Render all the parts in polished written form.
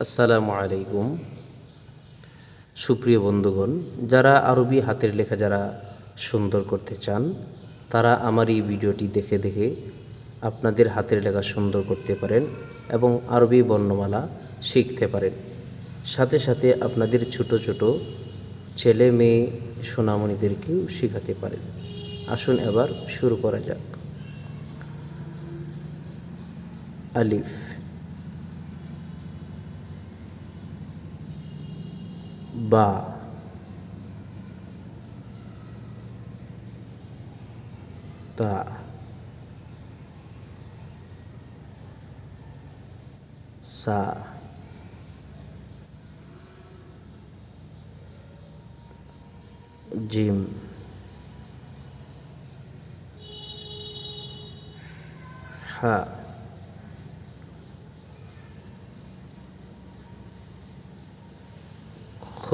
আসসালামু আলাইকুম। সুপ্রিয় বন্ধুগণ, যারা আরবি হাতের লেখা যারা সুন্দর করতে চান, তারা আমার এই ভিডিওটি দেখে দেখে আপনাদের হাতের লেখা সুন্দর করতে পারেন এবং আরবি বর্ণমালা শিখতে পারেন। সাথে সাথে আপনাদের ছোট ছোট ছেলে মেয়ে সোনামণিদেরকেও শেখাতে পারেন। আসুন এবার শুরু করা যাক। আলিফ, বা, তা, সা, জিম, হা, খ,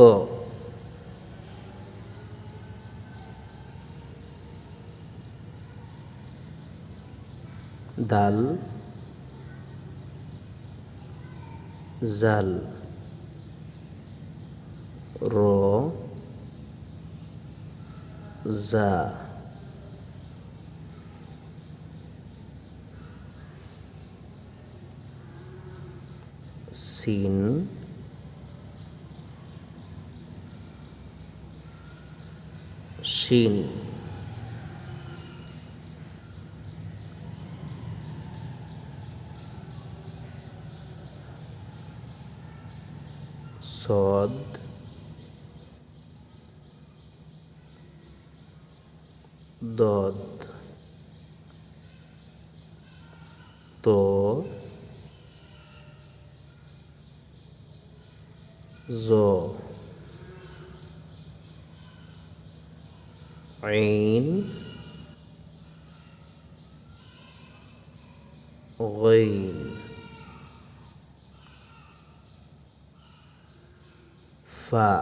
দাল, জাল, র, জা, সিন, শিন, সদ, দদ, তো, জ, আইন, গাইন, ফা,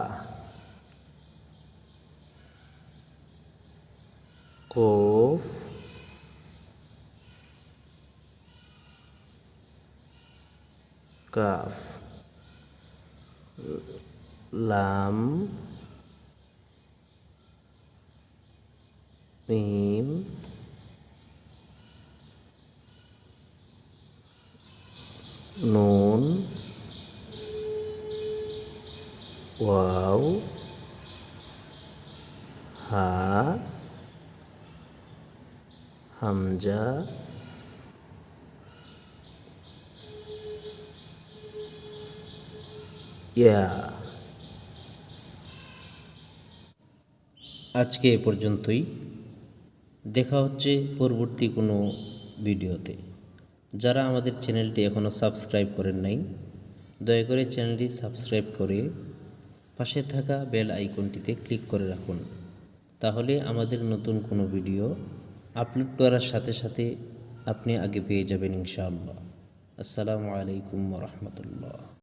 কফ, কাফ, লাম, মিম, নুন, ওয়াও, হা, হামজা, ইয়া। আজকে এ পর্যন্তই। দেখা হচ্ছে পরবর্তী কোনো ভিডিওতে। যারা আমাদের চ্যানেলটি এখনও সাবস্ক্রাইব করেন নাই, দয়া করে চ্যানেলটি সাবস্ক্রাইব করে পাশে থাকা বেল আইকনটিতে ক্লিক করে রাখুন। তাহলে আমাদের নতুন কোনো ভিডিও আপলোড করার সাথে সাথে আপনি আগে পেয়ে যাবেন ইনশাআল্লাহ। আসসালামু আলাইকুম ওয়া রাহমাতুল্লাহ।